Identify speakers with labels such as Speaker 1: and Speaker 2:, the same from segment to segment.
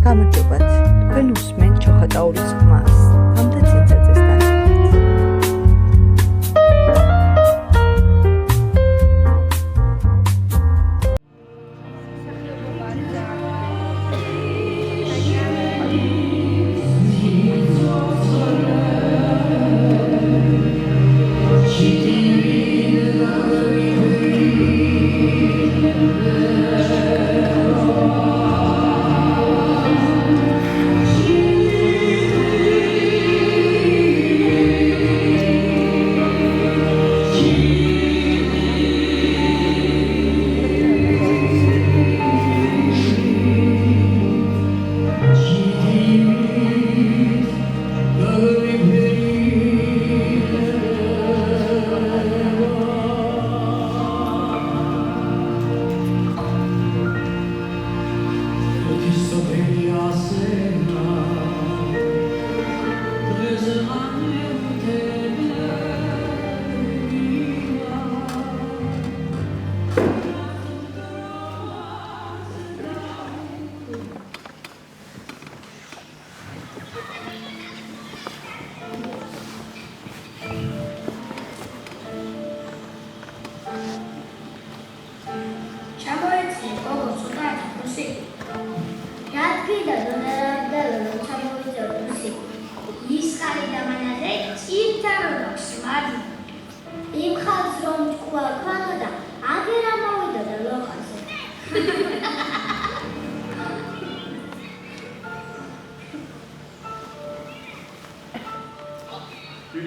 Speaker 1: გამარჯობათ, თქვენ უსმენთ ჩოხატაურის ხმას, გამდე ცინცაძესთან ერთად.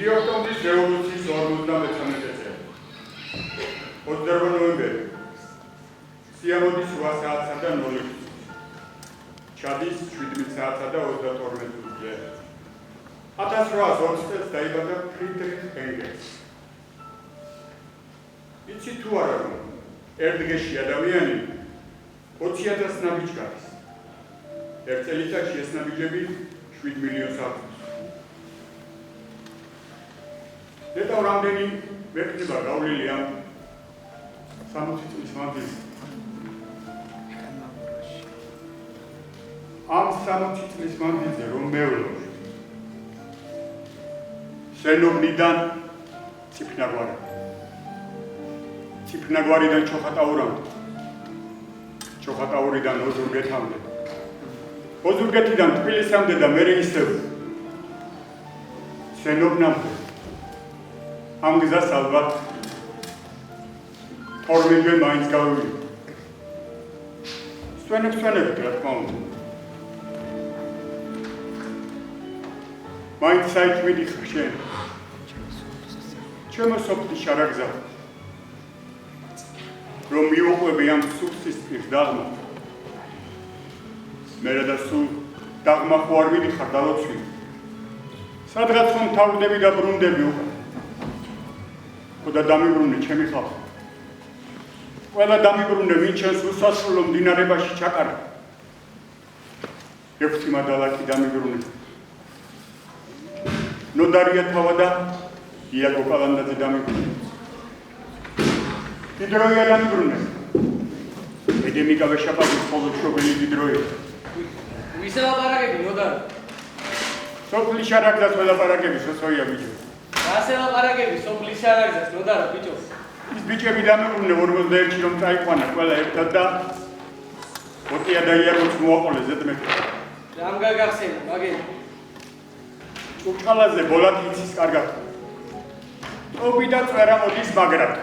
Speaker 2: დიდი ოქტომბრის რევოლუციის 53 წელი. 28 ნოემბერი. სიამოდის 8 საათსა და 0 მინუტში. ჩადის 17 საათსა და 32 მინუტში. 1820 წელს დაიბადა ფრიდრიხ ენგელსი. იცი თუ არა რომ ერთ დღეში ადამიანი 20,000 ნაბიჯს გადის. ერთ წელიწადში ეს ნაბიჯები 7 მილიონს აქვს. დედა რამდენი ვერტება გავლილი ამ 60 წლის მანძილზე. ამ 60 წლის მანძილზე რომ მევლო სენოვნიდან ციფნაგვარიდან ჩოხატაურამდე, ჩოხატაურიდან ოზურგეთამდე, ოზურგეთიდან თბილისამდე და მერე ისევ სენოვნამდე. ამ გზას ალბათ 12 მაინც გავივიდა. სვენებს რა თქმა უნდა. მაინც საით მიდიხარ შენ. ჩემო სოფლის შარაგზა. რომ მივუყვები ამ სუფსის პირს დაღმა. მერე და სულ დაღმა ხო არ მიდიხარ დალოცვი. სადღაც ხომ თავდები და ბრუნდები უკან. და დამიბრუნე ჩემი ხალხი. ყველა დამიბრუნე ვინ ჩემს უსასრულო მდინარებაში ჩაკარა. ერთი მადალაკი დამიბრუნე. ნოდარია თავა და იაკო კალანდაძე დამიბრუნე. დიდროია დამიბრუნე. ედემიკა ვეშაპაძის ხოლოშობილი დიდროია.
Speaker 3: ვისა ლაპარაკები ნოდარ?
Speaker 2: სოფლის შარაგზას ველაპარაკები სოსოია ბიჭო.
Speaker 3: ასე ლაპარაკები სოფლის შარაგზას ნოდარა ბიჭო.
Speaker 2: ის ბიჭები დამიბრუნე 41-ში რომ წაიყვანა ყველა ერთად და ოტია და იაკოც მოაყოლეს ზედმეტი.
Speaker 3: რამ გაგახსენა მაგენ?
Speaker 2: ჭურჭალაზე ბოლად იცის კარგად. ტობი და წვერა მოდის მაგრად.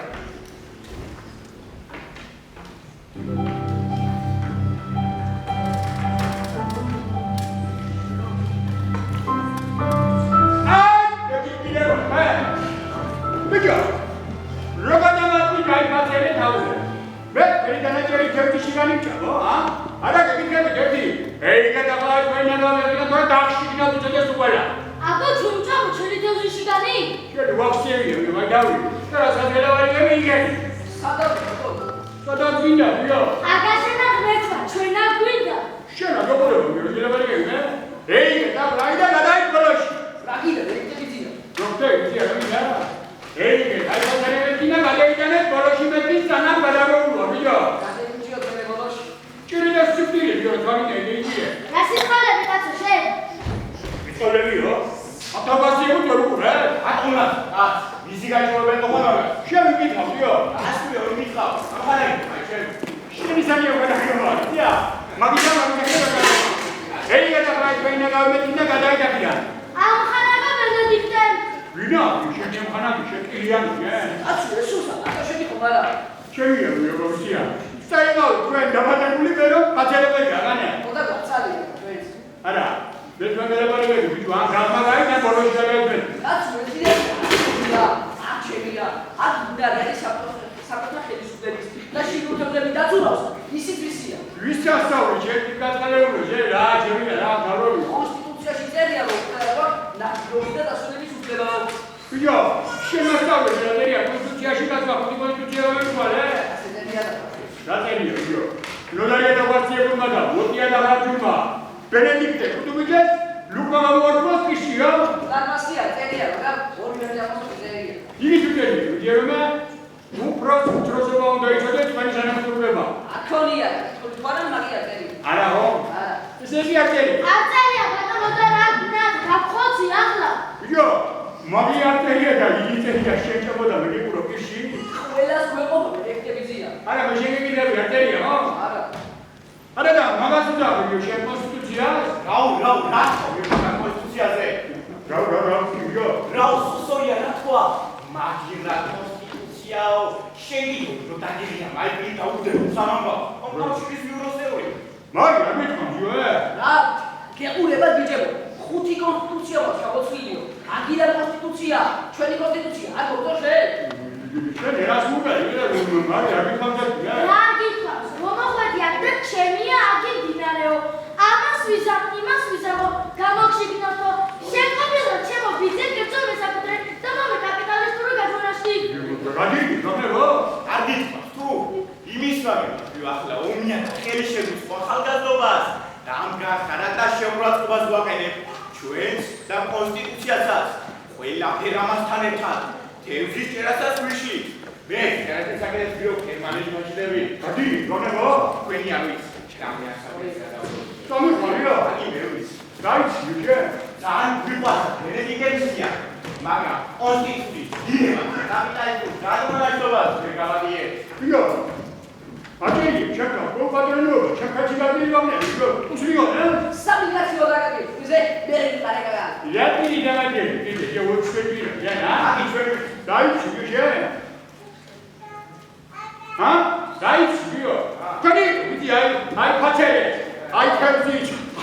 Speaker 4: Gracias.
Speaker 2: თავასიებო თორუყურე?
Speaker 4: აკუნა, ვიზი გაიჭრობენ მოხალხე.
Speaker 2: შევიკითხავდიო.
Speaker 4: ასკუე ორი მითხავ. ახალი, აი შენ.
Speaker 2: შენი სამიო გადაგიხმარა. დია. მაგითა მაგითა. ეია და პრაიჩენა გამეთინა გადაიდაკია.
Speaker 5: ამ ხანაკა ბენედიქტე.
Speaker 2: ვინა, შენი ხანაკი შეკილიანია.
Speaker 3: აცი ესუსა, აკა შეგიხო მარა.
Speaker 2: შევიე რუსია. საერთოდ თქვენ დაბადებული ვერო პაჩერებელი აღანე.
Speaker 3: ოდა გაცალია თქვენს.
Speaker 2: არა, დედმაგალებელი ვიჯო ან გამაგაი და ბოლოს გადაიყვნენ.
Speaker 3: აცი მეთილია. აჩემია. აკიდა რეალი საკუთარ ხელისუფლების და შიგუთებები დაწურავს. ისიც ვისია.
Speaker 2: ვის ასწავლე ჩემი გასწავლებული ჟე რა ჩემია რა გაროვი.
Speaker 3: კონსტიტუციაში წერია რომ ნაციონალური და დასვენების უფლება აქვს.
Speaker 2: ვიჯო, შენ ასწავლე წერია კონსტიტუციაში გასწავლე კონსტიტუცია რა მეუბნე?
Speaker 3: ასეთებია და
Speaker 2: რაწერია ვიჯო. ნოდარია და ვარციებულმა და მოტია და მარჯვმა. ბენედიქტე კუტუბიძე ლუკა გამორფოს ისია.
Speaker 3: ლარმასია წერია მაგრამ ორი ამასო წერია.
Speaker 2: ის ვიდეო ვიჯერმა უბრალოდ დროშობა უნდა იცოდეთ თქვენი თანამშრომლობა.
Speaker 3: აქონია, თვითონ მაგია წერია.
Speaker 2: არა ხო?
Speaker 3: არა.
Speaker 2: ესე იგი არტერი.
Speaker 5: არწერია ბატონო და რა გაფხოცი ახლა.
Speaker 2: ვიჯო, მაგია არტერია და იგი წერია შეჭებოდა მეგებურო კიში.
Speaker 3: ყველას გვეყობა ელექტრიზია.
Speaker 2: არა, მე შეგეკიდები არტერია ხო?
Speaker 3: არა.
Speaker 2: არა და მაგას უნდა ვიჯო შენ კონსტიტუციას.
Speaker 4: რაუ, რა კონსტიტუციაზე.
Speaker 2: რაუ, ვიჯო.
Speaker 4: რაუ სუსორია რა თქვა. მაგირა კონსტიტუციაო, შენი რო დაგირია, მაიკლი დაუდე სამამბა. კონსტიტუციის ბიუროსეული.
Speaker 2: მაგ რა მეთქონიო?
Speaker 3: რა გეყურება გიჯებო. ხუთი კონსტიტუცია აქვს ჩამოცვლიო. აგირა კონსტიტუცია, ჩვენი კონსტიტუცია, არ გქონდოშე?
Speaker 2: შენ ერას მოგალი და მაგ რა მეთქონია?
Speaker 5: რა გითხრავს, რომ მოხვედია და ჩემია აგი დინარეო. ამას ვიზამ, იმას ვიზამო, გამოგშიგნოთ, რომ შეყობილო ჩემო ბიძე გეწო მესაკუთრე და მომე კაპიტალისტური გაძვენაში.
Speaker 2: გადი, გამერო?
Speaker 4: არ გითხრავს თუ იმის ვაგები ახლა ომია ხელი შეგვიწყო ახალგაზრდობას და ამ გახარა და შეურაცხყოფას ვაყენებ ჩვენს და კონსტიტუციასაც ყველაფერ ამასთან ერთად თევზის ჭერასაც ვიშლით მე გარეთ საკეთებს ვიო გერმანელი მოჭიდები
Speaker 2: გადი, გამერო?
Speaker 4: თქვენი არ ვიცი ჩამი ახალგაზრდა
Speaker 2: გამეხარია?
Speaker 4: აი მე ვიცი
Speaker 2: გაიცი ვიჯე?
Speaker 4: ძალიან გვიყვარს ბენედიქტია მაგრამ კონსტიტუციის დინება კაპიტალისტურ გადმონაშთობას ვერ გავადიე
Speaker 2: ვიჯო. აჭერი, ჩაკა, პროპაგანდო, ჩაკაჩი გადმიგავნა, ვიჯო. უსვიო,
Speaker 3: სამიგაციო დაგაგე. ვიზე ბერენი პარეგა.
Speaker 2: იატინი დამაგე, კიდე შეუჩვენია. რა?
Speaker 4: აი ჩვენი
Speaker 2: გაიცი ვიჯე? ჰა? გაიცი ვიო? გადი, ვიდი აი ფაჩერე. აი თევზი,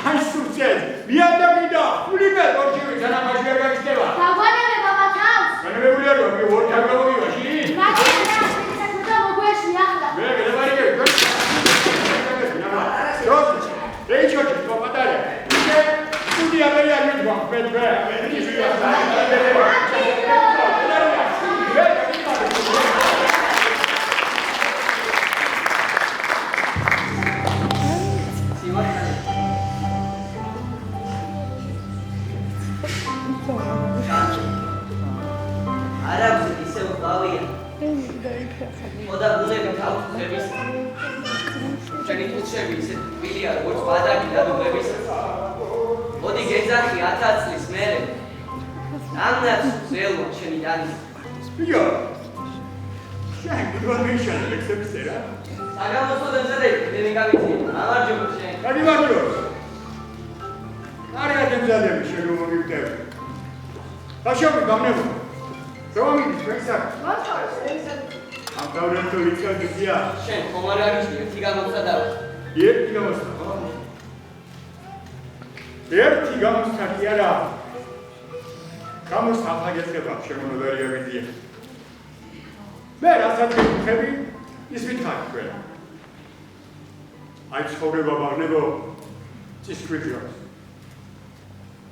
Speaker 2: აი სურცე. მიადაგიდა, ულიბე ორჩივი თანამაში არ გაგიჩნდება.
Speaker 5: დაგვანებე ბაბა თავს.
Speaker 2: განმეულია რომ მე ორ თაგროვიოში.
Speaker 5: მაგინა საკუთა მოგვეში ახლა.
Speaker 2: მე გადავარიგე. რეიჩოჩი თოპატარე. ისე სტუდია მე არ მიდგა. მე
Speaker 3: არაბზე ისე უყავია. ოდა ბუნები თავთების. ჩვენი თუთშები ისე თბილია, როგორც ბადაკი და დუბლების. მოდი გეძახი 1000 წლის მერე. ამნაც ზელო ჩემი დანის.
Speaker 2: ვიო. შენ გიგვამიშან ლექსებისერა.
Speaker 3: საგამოსოდენ ზედე მე გავიცი. ამარჯობა შენ.
Speaker 2: გადიმარჯო. კარგად ემზადები შენ რომ მოგივდები. ბაშობი გამნებო. რომი ჩვენსა. ამ დავრეთო იწოდია.
Speaker 3: შენ ხომ არ არის ერთი გამოსადაო.
Speaker 2: ერთი გამოსა. ერთი გამოსა კი არა. გამოსა აღგეცება შემონოდარია ვიდია. მე რასაც გიხები ის მითხარ თქვენ. აი ცხოვრება ბაღნებო წისქვიდიო.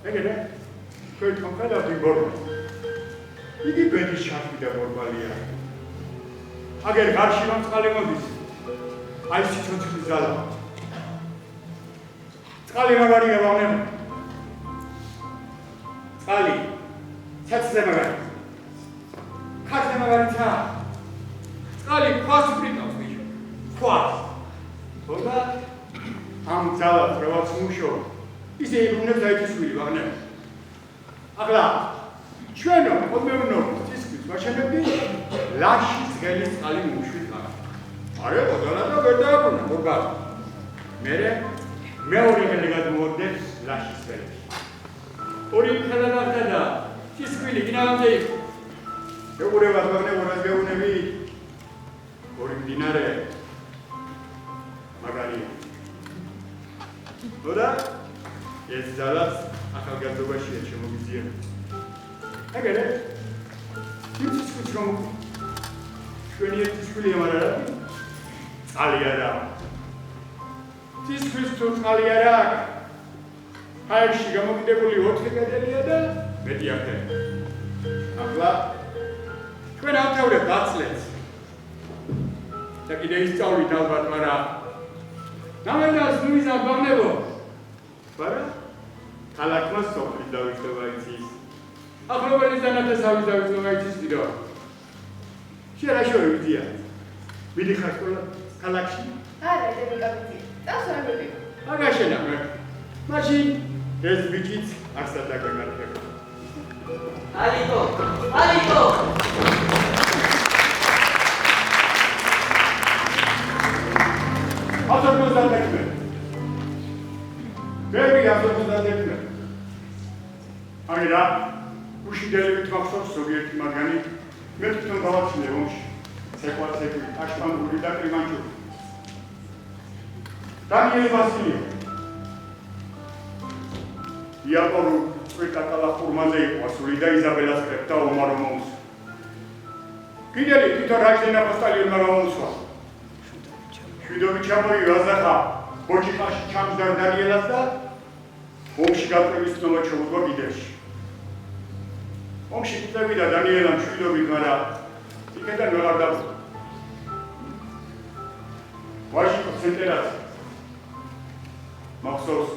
Speaker 2: ეგრე თქვენ კონკრეტად ვიბორო. იგი ბედის შარფი და ბორბალია. აგერ გარში რომ წყალი მოდის. აი სიცოცხლის ძალა. წყალი მაგარია ბაღნებო. წყალი ცეცხლზე მაგარი. ხარზე მაგარიცა. წყალი ქვას ვრიტავს ბიჭო. ქვას. თორდა ამ ძალას რაღაც მუშო. ისე იბრუნებს აი ეს შვილი ბაღნებო. ახლა ჩვენო მომევნოთ თისკის მაშენები ლაშის ღელის წყალი მუშვით მაგ. არა, ბოდალა და ვერ დააბრუნა, მოგა. მერე მეორე ღელი გადმოვაგდეთ ლაშის ღელში. ორი ხელა გახდა და თისკვილი გინავამდე იყო. ეუბნებათ მაგნებურას გეუბნები ორი მდინარე მაგარია. ხოდა ეს ძალას ახალგაზრდობაშია შემოგიზიანო. ეგრე თითქოს რომ ჩვენი ერთისკვილი ამარა წყალი არა. თითქოს თუ წყალი არა. აერში გამოგიდებული 4 კედელია და მეტი ახლა. ახლა ჩვენ ავთავრებ დაცლებს. და კიდე ისწავლით ალბათ, მაგრამ ნამდვილად ნუიზა ბაღნებო. არა? ქალაქმა სოფლის დავიწყება იცის. ახლობელის დანათესავის დავიწყება იცის კიდო. შერაშორი ვიდია. მიდიხარ სკოლა ქალაქში?
Speaker 6: არა, დემიკაბიცი. დასვენებები.
Speaker 2: აგაშენა მე. მაშინ ეს ბიჭიც ახსნა დაგემართება.
Speaker 3: ალიკო, ალიკო.
Speaker 2: ავტობუს დაგეკმე. ბევრი ავტობუს დაგეკმე. აირა, უშინდელებით მახსოვს ზოგიერთი მათგანი მე თვითონ გავაცილე ომში. ცეკვაცეკვი, აშტამბული და კრიმანჭური. დანიელი ვასილიო. იაპონურ წვირკაკალა ხურმაზე იყო ასული და იზაბელას კრეფტა ომარო მომს. კიდელი თვითონ რაჭენა პოსტალიონმა გამომსვა. შვიდობი ჩამოივაზახა ბოჭიყაში ჩამჯდარ დანიელას და ომში გაწევის ცნობა ჩაუდგა კიდევში. ომში წევიდა დანიელამ შვიდობით, მაგრამ იქიდან ვეღარ დაბრუნდა. ვაშინგტონის ცენტრალს მახსოვს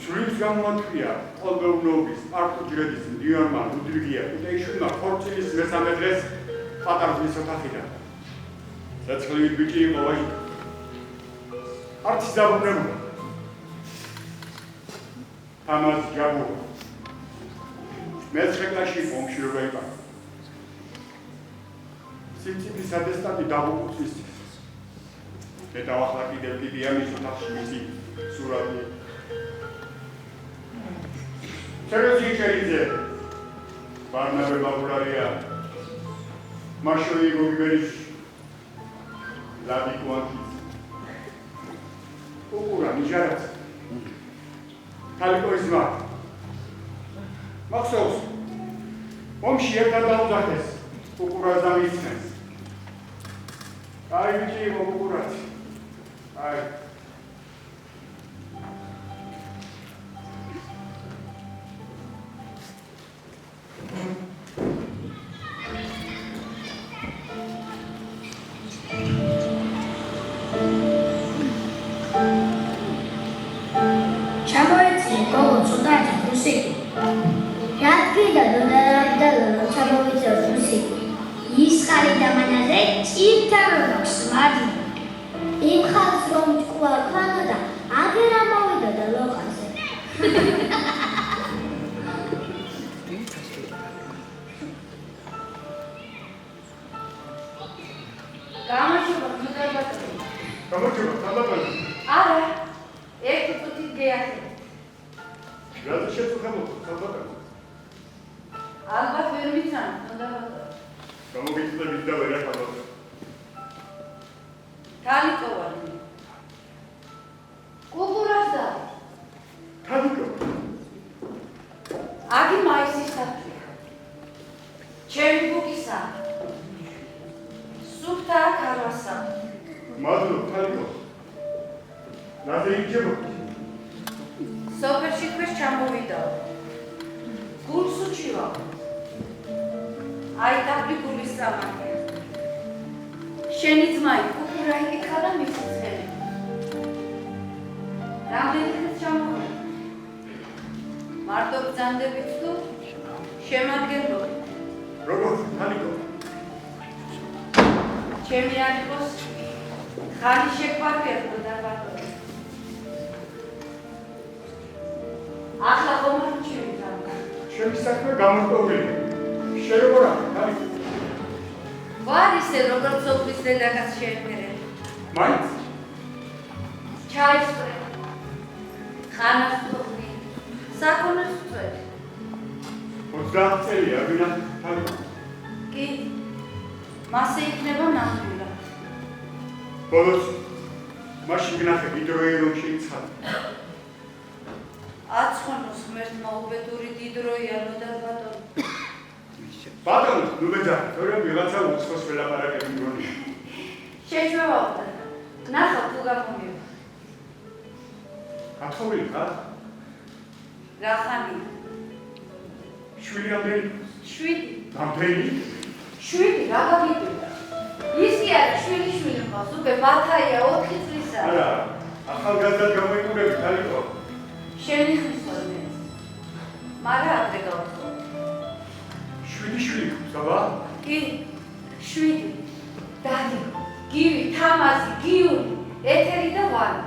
Speaker 2: სრულის გამოთქვია ყოველდღიურობის პარტუჯრედის დიარმა ლუდვიგია კუტეიშვილმა ხორცილის მესამე დღეს პატარძლის ოთახიდან საცხლივით ბიჭი იყო ვაშინგტონში. არც დაბრუნებულა. ამას ჯაბუ მეცხრე კლასში იყო ომში როგორ იყო. სიმწიფის ატესტატი დაღუპვის მე დავახლა კიდევ კიდია მის ოთახში მისი სურათი. სეროზი ჩერიძე ბარნაბე ბაბულარია მაშოი გოგიბერის ლადი კვანტის უკურა ნიჟარაც კალიკოის მა მახსოვს ომში ერთად დაუძახეს უკურას და მისცეს. აი ბიჭი უკურაც აი
Speaker 5: ახლა ხომ არ ჩივიდა.
Speaker 2: ჩემი საქმე გამორტყმული. შეიძლება რა, ხარი?
Speaker 7: ვარ ისე როგორც სოფლის დედაკაც შეეფერე.
Speaker 2: მაინც?
Speaker 7: ჩაის წვე. ხანას ვთხოვდი. საქონელს ვწვევ.
Speaker 2: 30 წელია ვინა ხარი?
Speaker 7: კი. მასე იქნება ნამდვილად.
Speaker 2: ბოლოს მაშინ გნახე დიდროი რომ შეიცადა.
Speaker 7: აცხონოს ღმერთმა უბედური დიდროია ნოდარ ბატონო.
Speaker 2: ბატონო, ნუ მეძახი, თორემ ვიღაცა უცხოს ველაპარაკები მგონია.
Speaker 7: შეშვებავდა. ნახავ თუ გამომივა.
Speaker 2: გათხოვილი ხარ?
Speaker 7: რა ხანია?
Speaker 2: შვილი ამდენი?
Speaker 7: 7.
Speaker 2: ამდენი?
Speaker 7: 7 რა გაგიკვირდა? ის კი არის შვილი მყავს, უკვე ბათაია 4 წლისა.
Speaker 2: არა, ახალგაზრდად გამოიყურები ხალიყო.
Speaker 7: შენი ხმის ხოლმე. მაგრამ ადრე გავთხოვ.
Speaker 2: 7 შვილი გაბა?
Speaker 7: კი, 7. დადი, გივი, თამაზი, გიული, ეთერი და ვანი.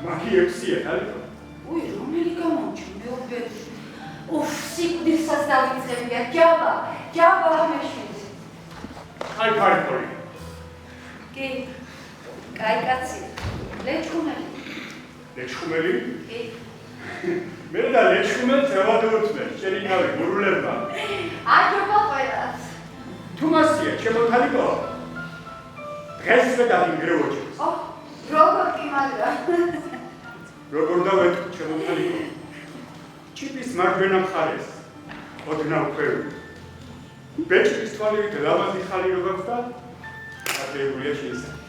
Speaker 2: მაგი 6-ია ხალიყო.
Speaker 7: უი, რომელი გამომჩა მეუბედური. უფ, სიკვდილსაც დავიწყებია, ჯაბა ამეშვილს.
Speaker 2: აი ქარიქორი.
Speaker 7: კი, კაი კაცი, ლეჩხუმელი.
Speaker 2: ლეჩხუმელი?
Speaker 7: კი.
Speaker 2: მე და ლეჩხუმელს ევადეოდნენ, შენი გავი გურულებმა.
Speaker 7: აჯობა ყველას.
Speaker 2: თუმასია, ჩემო ხალიყო. დღესვე დაგინგრევოჩებს.
Speaker 7: როგორ კი მაგრამ.
Speaker 2: როგორ დავეთქვი, ჩემო ხალიყო. ჩიპის მარჯვენა მხარეს, ოდნავ ქვევი. ბეჭდის თვალივით ლამაზი ხალი რო გაქვს და ატეულია შეესაბამება.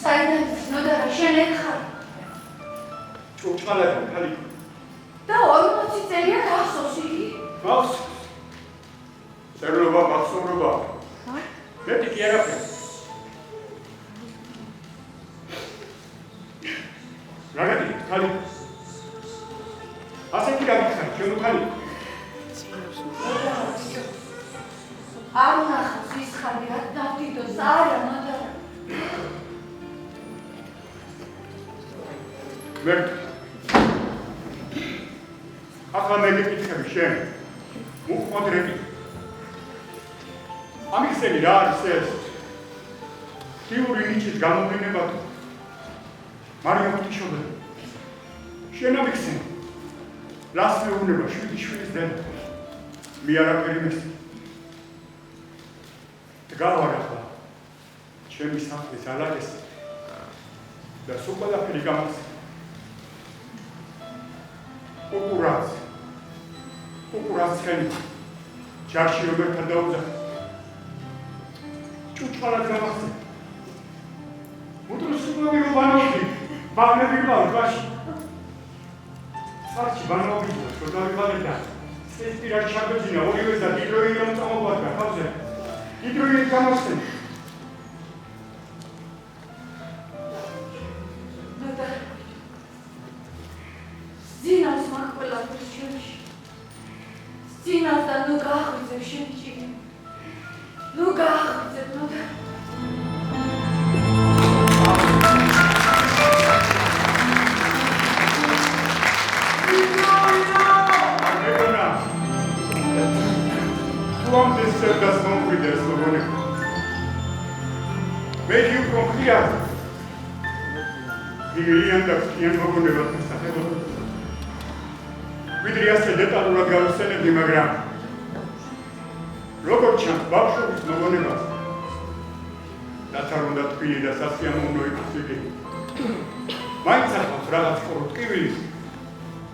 Speaker 7: საიდან ნოდარა შენ ეხარ?
Speaker 2: ჭურჭყალადა ხალიყო.
Speaker 7: და 40 წელია გახსოვს იგი?
Speaker 2: მახსოვს. წერლობა, მახსოვრობა. მეტი კი არაფერი. რაგადი, ხალიყო. ასე კი გაგიხარ, ჩემო ხალიყო.
Speaker 7: არ ნახავს ის ხანი რა დავდიდოს, არა ნოდარა.
Speaker 2: მერტ. ახლა მე გეკითხები შენ. მოყვადრები. ამიხსენი რა არის ეს? თიური ნიჭის გამომდინება თუ მარიამ ღვთისმშობელი. შენ ამიხსენი. რას მეუბნება 7 შვილის დედა? მე არაფერი მესწრაფი. დგავარ ახლა ჩემი სახლის ალაგეს და სულ ყველაფერი გამახსენე. უყურაც ხელი ჯარში რომელთან დაუძახე. ჭუჭყალად გამახსენე. უტრუსობი რომ ბანები ვიყავ ჯვარში. სარჩი ბანები რო დავიყავე და ეს პირად ჩაგვეძინა ორივეს და დიდროი რომ წამოგვადგა თავზე. დიდროი გამახსენე.
Speaker 7: ძინავს მაგ ყველაფერს ჩვენში. ძინავს და ნუ გააღვიძებ შენში. ნუ გააღვიძებ, ნოდარ.
Speaker 2: მეგონა, თუ ამ დესერტას მომკვიდრეს მოგონებ. მე კი უფრო ხიარ. იგრიან და ხიან მოგონებად მოსახელო. ვიდრე ასე დეტალურად გავხსენებდი, მაგრამ როგორ ჩანს ბავშვობის მოგონებას რაც არ უნდა თბილი და სასიამოვნო იყოს იგი. მაინც ახავს რაღაც ყურტკივილის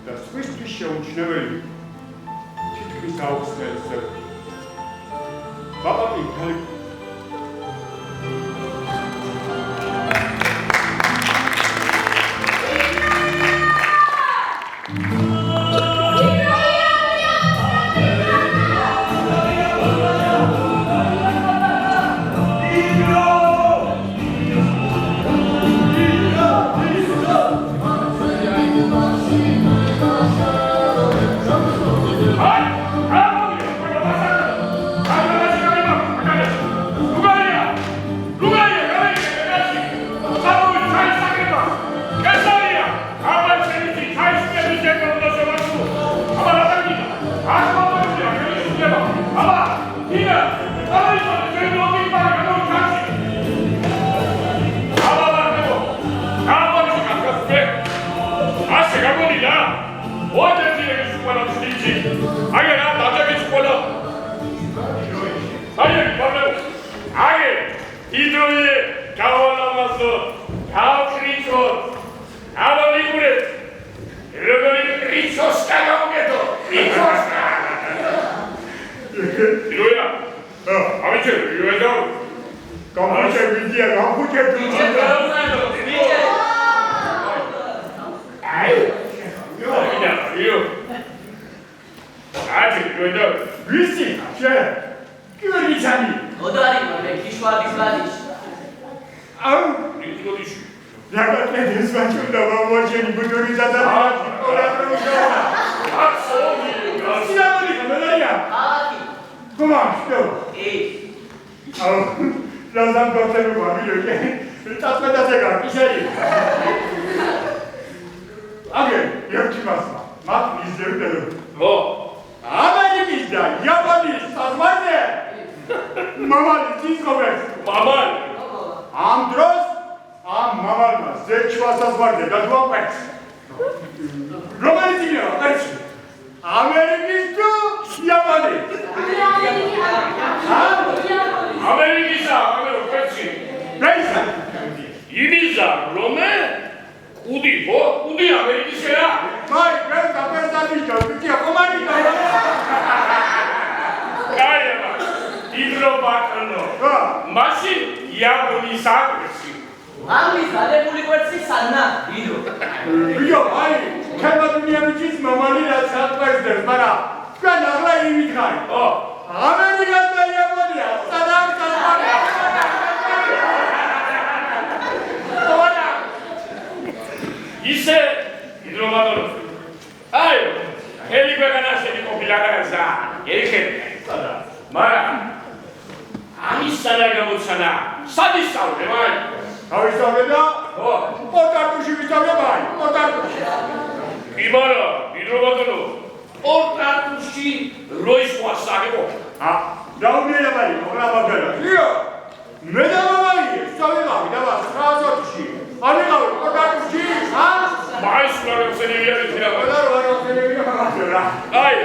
Speaker 2: და სხვისთვის შეუმჩნეველი თითქმის აუცილებელი ზევი. ბაბაკი ხალიფ
Speaker 8: Casabia! Idroje, kavalamazo, kaukrico, avalibure, rogori ricosta gaugeto, ricosta. Idroja, amice, io
Speaker 2: Come c'è il dia, non c'è più.
Speaker 8: Io. Visti, c'è. Che vuoi diciamo?
Speaker 3: Odari, ma che schwadi sbadish.
Speaker 2: Au,
Speaker 8: Io dici.
Speaker 2: la che ti sfaccio da voce di butorizzata. Ora non so.
Speaker 8: Assolutamente.
Speaker 2: Siamo lì, Maria.
Speaker 3: Aki.
Speaker 2: Come sto? Au, la zampa per un amico che aspetta se chi sei? Anche, io ci passo. Ma mi sembra. 아메리카다 야바니 사스마데 마마리 디스코베스
Speaker 8: 마말.
Speaker 2: 암드로스 마말마 제치와 사스마데 다두아페스 로마니티요 에치 아메리키스도 야바니
Speaker 8: 아메리키사 아메로 그렇지.
Speaker 2: 베이사
Speaker 8: 이리자 로메 우디 뭐 우디 아메리키사야.
Speaker 2: 마이 베스타 베스타니죠 그게 꼬마니까
Speaker 8: 가야마 이드로바카노 마신 야보니 사그시.
Speaker 3: ამი ზადებული კვერცხი სანნა, ვიდო.
Speaker 2: 이거 아이 캐나다니아는 지스 마마리라 사스마데 마라 꽤 나라 이미카이 아메리카다 야바니야 사람 사스마데
Speaker 8: 이세 이드로바노 아유 헬리베가나세니 코빌라가사 이렇게 마라 아미사나가 못사나 사디사우레 마이
Speaker 2: 가위싸움에다 뽀따뚜시 위싸움에 마이 뽀따뚜시
Speaker 8: 이마라 이드로바노 오타투시 로이스와 사리고
Speaker 2: 나오미에다 마이 오라바베라 이거 메다마 마이 싸움에 마이 나와 사서투시 아니가 뽀따뚜시
Speaker 8: 마이스라고 세니리아를 지나가
Speaker 2: 오다로 와요 세레비가 마마스라
Speaker 8: 아이야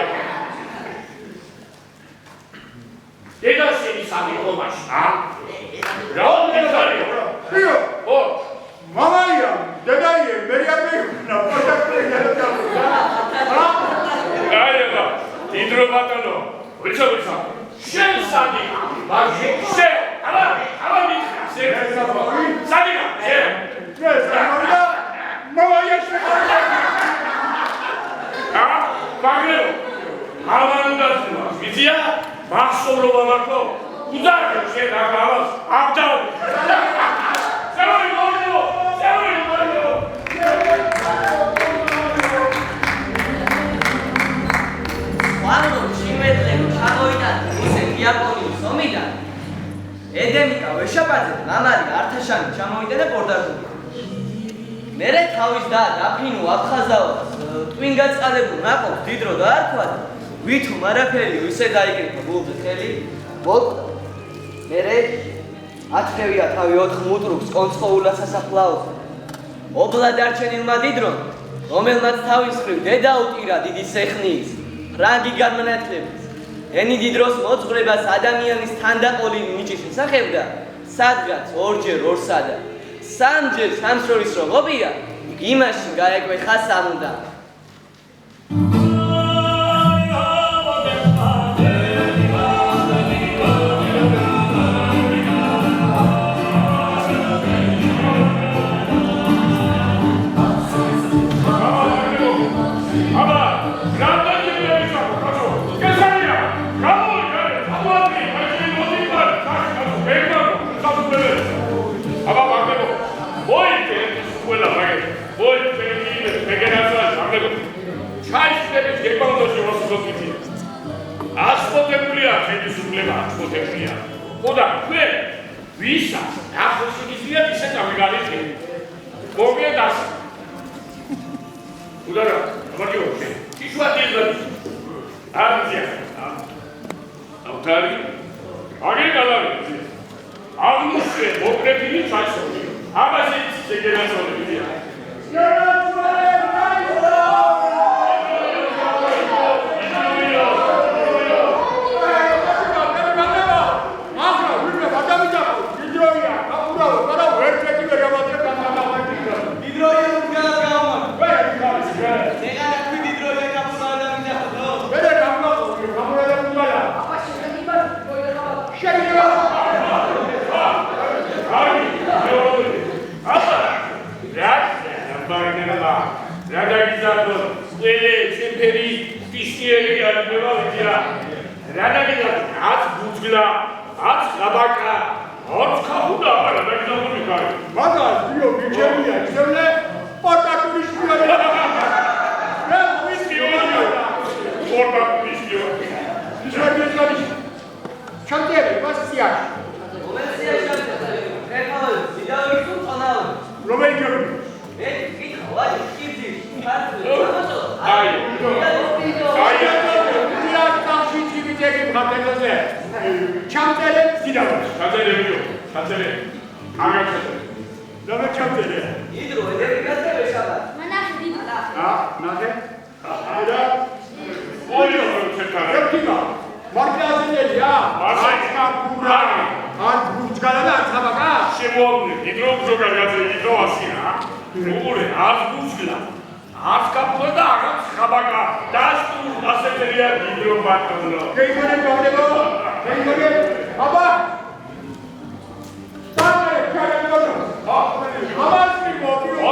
Speaker 8: 내가 세니 사리고 마시나 라오미카리오
Speaker 2: 이거
Speaker 8: 어
Speaker 2: 마마이야 대다이에 메리아베 나 뽀따뚜시
Speaker 8: 아이야 이드로바노 벌써 쉔사디 마시 쉔 아마미 쉔 사디가 쉔
Speaker 2: 감사합니다 마마이야
Speaker 8: 박래로 아마는다스마 미지야 막소로 봐놓고 우다게 제 나가면 앞장 세월이 멀리고
Speaker 3: ვანო ჩიმედლები ჩამოიტან ისე იაპონიის ომიდან ედემიკა ვეშაპაძე მამალი ართაშანი ჩამოიტანა პორტაგალიაში მერე თავის და დაფინუ აფხაზაოს ტვინგაწყალებულ ნაყოფს დიდ დრო დაარქვა და ვითომ არაფერი ისე დაიკრიფა გულზე ხელი მოკდა მერე ათრევია თავი 4 მუტრუქს კონცხოულა სასაფლაოზე ობლა დარჩენილმა დიდრომ რომელმაც თავის მხრივ დედა უტირა დიდი სეხნიის ფრანგი განმანათლების ენი დიდროს მოძღვრებას ადამიანის თანდაყოლილი ნიჭის შესახებ და სადღაც ორჯერ ორსა და სამჯერ სამსროლის რო ყოფია იმაში გაეკვეხა სამუდამ
Speaker 8: ჩაიშლების გეკონდოში მოსულობითი ასპოტებულია ჩემი სულება ასპოტებულია ხოდა თქვენ ვისა ახოსიგისია ისე წავიგალიხე მოგედას უდარა მაგიო იშვატილა არზია ავტარი აგე გალარი აღმოჩნდა მოკრეფილი ჩაისორი აბაზე შეგენასოლებია
Speaker 2: Ага, вы мне подавите, идём.
Speaker 8: იქნება ვიდია. რა დაგიდა? 10 ბუძგლა, 10 ხაბაკა, 20 ხაბუდა, არა დაგიდებული ხარი.
Speaker 2: მაგას დიო მიჩემია, ისევ პატაკური შვილია. რა ვისიო?
Speaker 8: პორტაკული შვილია.
Speaker 2: ისევ ჩანტერი ბასიაში.
Speaker 3: მომეცია შევიდა. ეხლა ვიდაო თუ ხანაო.
Speaker 2: რომელი ჯობი?
Speaker 3: მე ვიქო, ვაი, კიბი. ხარჯი.
Speaker 8: აი.
Speaker 2: ჩამწერე ძიდავ.
Speaker 8: ჩაწერებიო, ჩაწერე. აგაცეთე.
Speaker 2: რა ჩამწერე?
Speaker 3: იდრო, ედები გასწრე შაბათ.
Speaker 5: მანახე დიდი.
Speaker 2: ნახე. არა.
Speaker 8: ოლიო ჩეკარა.
Speaker 2: ეკიმა. მარკაზინელია.
Speaker 8: მარკაზინელი.
Speaker 2: კაპურა. არ ბუჩკარა და ხაბაკა.
Speaker 8: შემოვიდე, იდრო ზოგადად იდრო ასია. უყურე, არ ბუჩკლა. არ კაპურა და აღარ ხაბაკა. დასტურ ასეთერია იდრო ბატონო.
Speaker 2: გეიგონე გავდებო. გეიგონე. აბა. სტამე კარგონო. აბა მოგიო.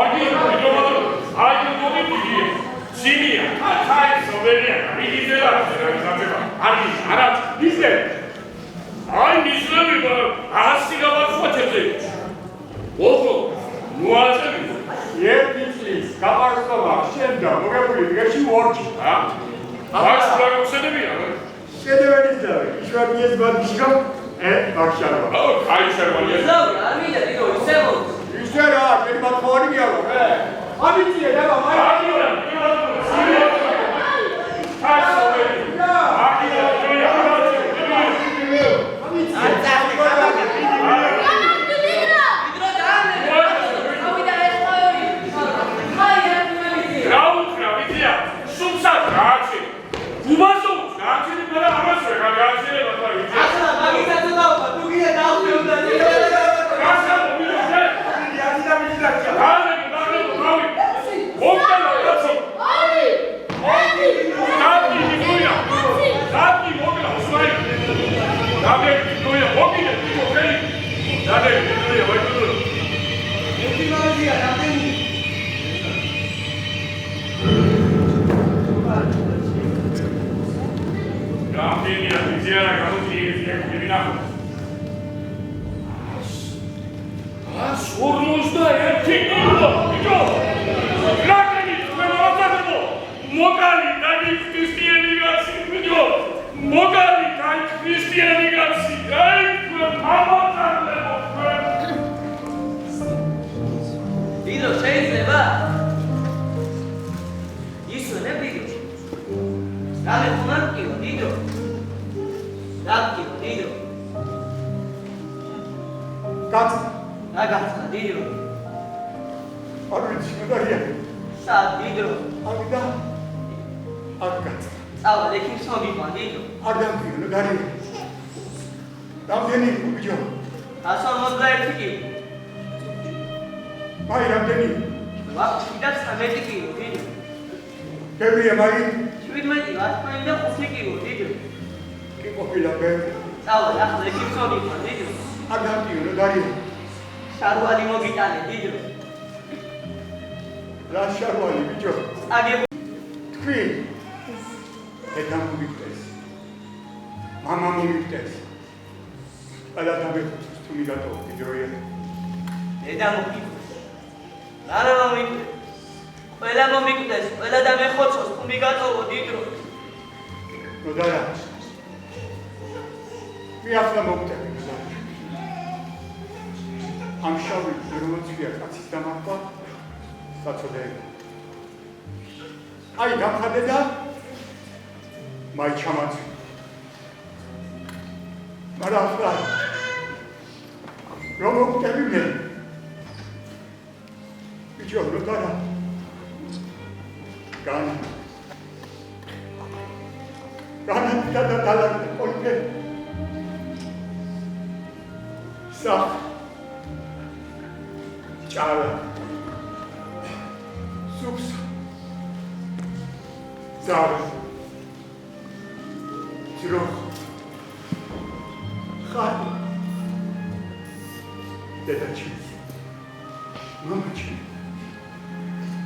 Speaker 8: აგი იდრო ბატონო. აგი მოგიგი. სიმია, ათაი სოვერია, მიგიძელა, ზაძება. აგი, არა, ისე. აი მისლები და ასი გავახვეთებზე. ოღო, მოაწები.
Speaker 2: ერთი წლის გაპარკობა შენდა მოგებული დღეში ორჯი.
Speaker 8: ას პროგნოზებია.
Speaker 2: შედევრის და იშვიათიეს ბადიშკა ბახშარობა.
Speaker 8: აი შერვალია.
Speaker 3: ზავი, არ მინდა იდრო, ისევ.
Speaker 2: ისე რა, მე ბათხოვარი მიავა, ამიწია და მაი.
Speaker 8: აგი რა, სიმია. ათაი სოვერია. აგი რა,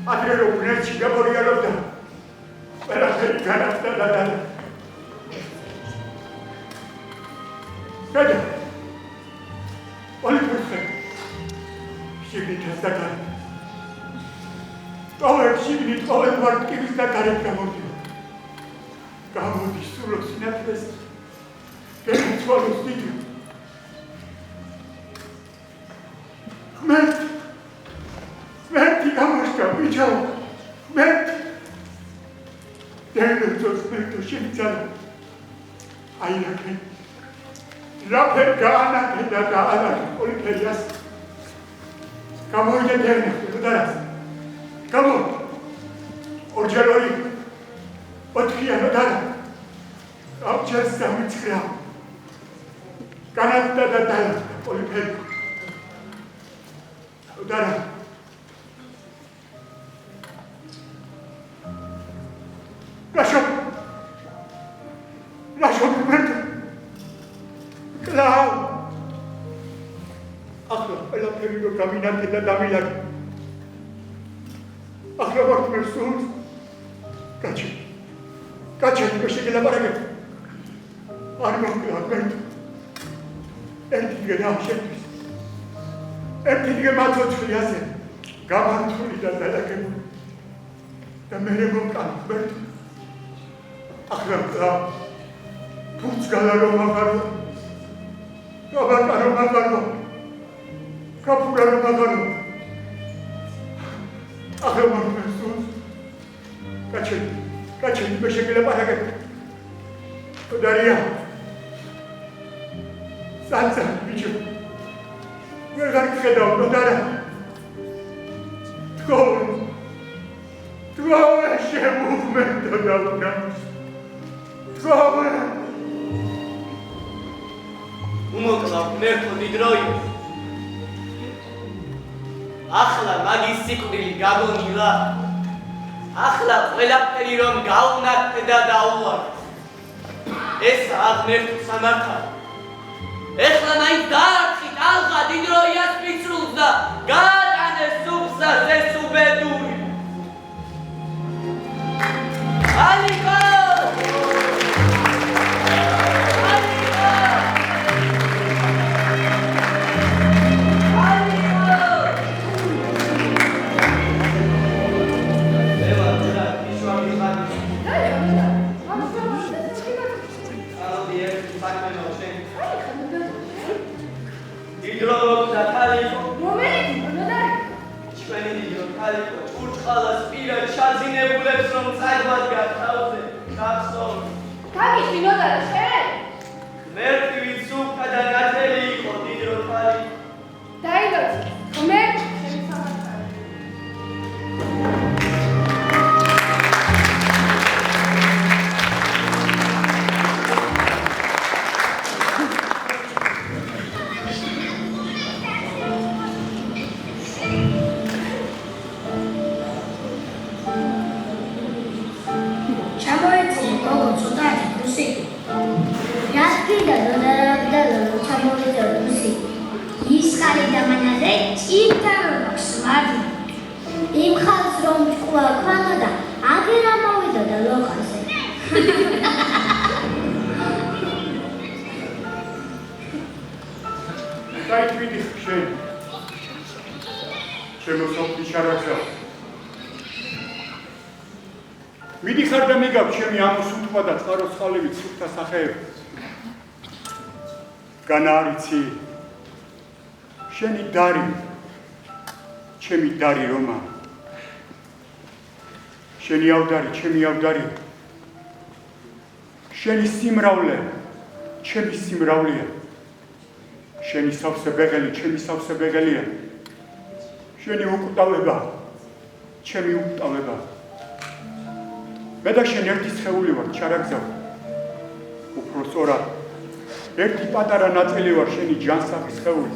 Speaker 2: ადრე რომ ღმერთში გაბორიალობდა ყველაფერი განახლდა და გადა ოლიფერხე შიგნით და გარეთ შიგნით ყოველ მარტკივის და გარეთ გამოდის სულო სინათლეს გეცვალოს დიდი ღმერთი გამოშკა ბიჭო ღმერთი დეილოცოს ღმერთო შემიცალა აირაკე რაფერ გაანაკედა და ალაკი ოლიფერიას გამოიდე დეილოცო დარას გამო ორჯერ ორი ოთხიანო დარა ამჯერ სამიცხრა განათდა და დარა ოლიფერი დარა Lasciami perdere. Clau. Ahla, quella che mi camminante da Milano. Ahla, guarda per su. Caccia, invece che la barca. Arma che la prendo. E ti che nasce. E ti che mazzo ci riase. Gamanturi da che. Da me ne manca, Berto. Ahla, Putz galaro magaro, gabakaro magaro, kapuraro magaro. Ahlamar mesut. Kaçın, bir şekilde bana gel. Darya. Sen biçim. Nereden gidiyor Dara? Tvoje się movement dodał nam. Tvoje.
Speaker 3: უმოკლავ მერტო დიდროი ახლა მაგის სიკვდილი გაგონილა ახლა ყველაფერი რომ გაუნათე და დაუვარ ეს აღმერთო სამართალი ეხლა მაინც დაარჩი ალღა დიდროიას მიცრულს და გაატანეს სუფსას ეს უბედური ალიკო მიდიხარ და მიგავ ჩემი ამოსუნთქვა და წყაროს წყალებით სუფთა სახეები. განარიცი შენი დარი, ჩემი დარი რომა. შენი ავდარი, ჩემი ავდარი. შენი სიმრავლე, ჩემი სიმრავლეა. შენი სავსე ბეღელი, ჩემი სავსე ბეღელია. შენი უკვდავება, ჩემი უკვდავება. მე და შენ ერთი სხეული ვარ, ჩარაგზავ. უფრო სწორად, ერთი პატარა ნაწილი ვარ შენი ჯანსაღი სხეული.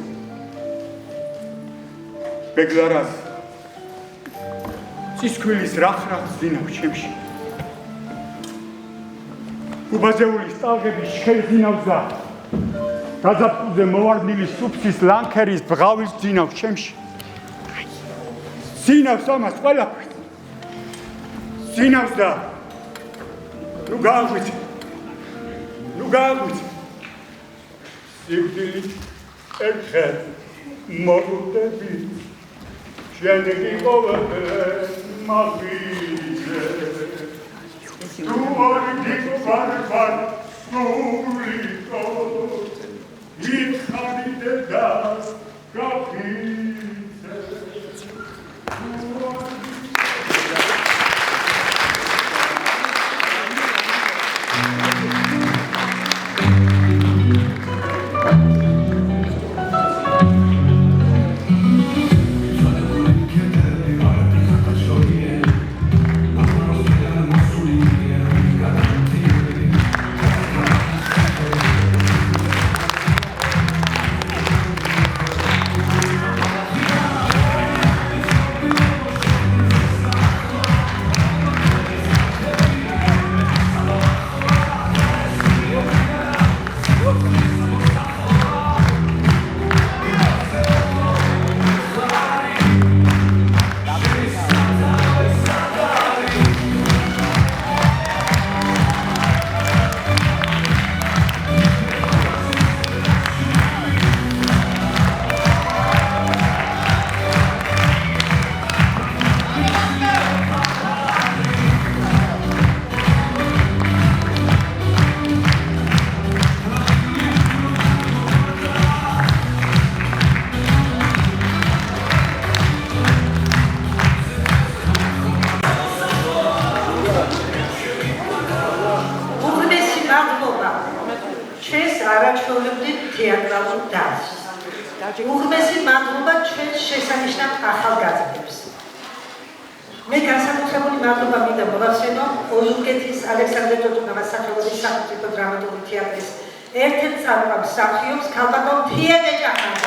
Speaker 3: ბეგლარას ცისქვილის რახ-რახს ძინავ ჩემში. უბაზეულის ტალღების შეძინავსა. გაზაფხულზე მოვარდნილი სუფსის ლანქერის ბღავის ძინავ ჩემში. ძინავს ამას ყველაფერს.
Speaker 2: სინავს და ნუ გააღვიძე სიკვდილით ერთხელ მორუდები შემდეგი ყოველდღე მაგვიძე თუ ორი ვარ სულიკო იხარიდე და გაფიცე
Speaker 9: თეატრალურ დასს. უღმესი მადლობა ჩვენს შესანიშნავ ახალგაზრდებს. მე განსაკუთრებული მადლობა მინდა მოვაცნო ოზურგეთის ალექსანდრე ტოტუნავას სახელობის სახელმწიფო დრამატული თეატრის ერთ-ერთ წამყვან მსახიობს ქალბატონ თიე ეჯახანს.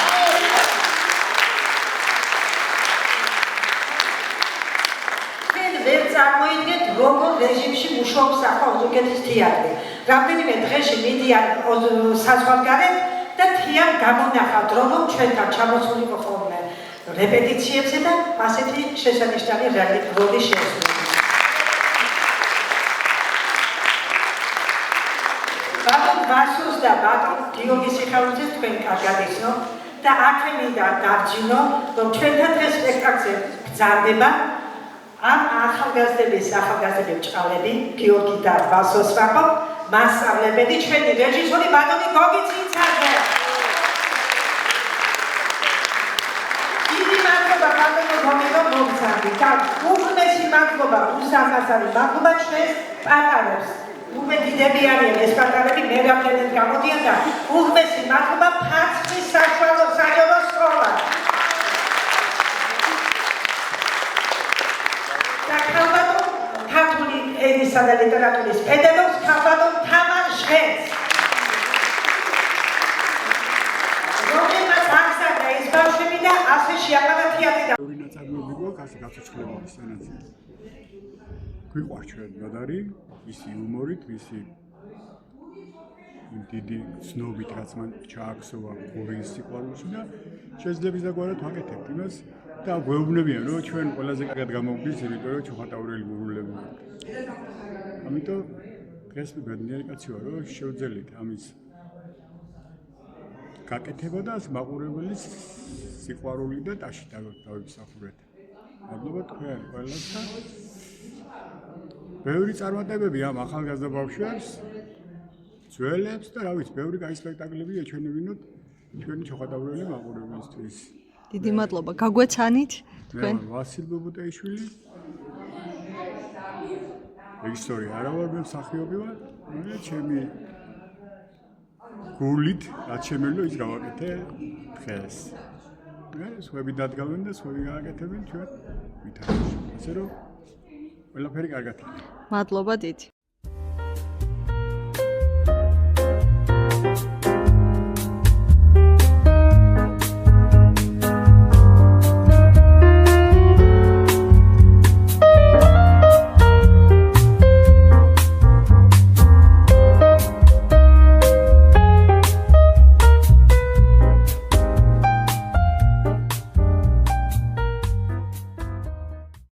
Speaker 9: ვერ წარმოიდგენთ როგორ რეჟიმში მუშაობს ახლა ოზურგეთის თეატრი. რამდენიმე დღეში მიდიან საზღვარგარეთ და თიან გამონახავთ რომ ჩვენთან ჩამოსულიყო ხოლმე რეპეტიციებზე და ასეთი შესანიშნავი როლი შეასრულა. ბატონ ვასოს და ბატონ გიორგის სიხარულიძეს თქვენ კარგად იცნობ და აქვე მინდა დავძინო რომ ჩვენთან დღეს სპექტაკლზე გრძარდება ამ ახალგაზრდები ჭყალები გიორგი და ვასოს ვაკო მასწავლებელი ჩვენი რეჟისორი ბატონი გოგი ცინცაძე. დიდი მადლობა ბატონო გოგი რომ მოგწამდი და უღმესი მადლობა უსახასარი მადლობა ჩვენს პატარებს. უმეტიდები არიან ეს პატარები მე რამდენად გამოდიან და უღმესი მადლობა ფარცხის საშუალო საჯარო სკოლას. ქართული ენისა და ლიტერატურის პედაგოგს ქალბატონ თამარ ჟღენს. რომელმაც აღზარდა ეს ბავშვები და ასე შეაყარა თეატრი და
Speaker 2: ორი ნაწარმოები გვაქვს ასე გაცოცხლებული სცენაზე. გვიყვარს ჩვენ გადარი, მისი იუმორით, მისი დიდი ცნობით, რაც მან ჩააქსოვა გორის სიყვარულში და შეძლებს დაგვარად ვაკეთებთ იმას და გვეუბნებიან რომ ჩვენ ყველაზე კარგად გამოვგვის, იმიტომ რომ ჩოხატაურელი გურულები ვართ. ამიტომ დღეს ბედნიერი კაცი ვარ რომ შევძელით ამის გაკეთება და მაყურებლის სიყვარული და ტაში დავიმსახურეთ. მადლობა თქვენ ყველას და ბევრი წარმატებები ამ ახალგაზრდა ბავშვებს, ძველებს და რა ვიცი, ბევრი კაი სპექტაკლები ეჩვენებინოთ ჩვენი ჩოხატაურელი მაყურებლისთვის.
Speaker 1: დიდი მადლობა. გაგვეცანით თქვენ?
Speaker 2: ვასილ ბობუტეიშვილი. რეჟისორი არა ვარ, მე მსახიობი ვარ. მე ჩემი გულით რაც შემიძლია ის გავაკეთე დღეს. მე სხვები დადგავენ და სხვები გააკეთებენ ჩვენ ვითარებაში. ასე რომ ყველაფერი კარგად იქნება.
Speaker 1: მადლობა დიდი.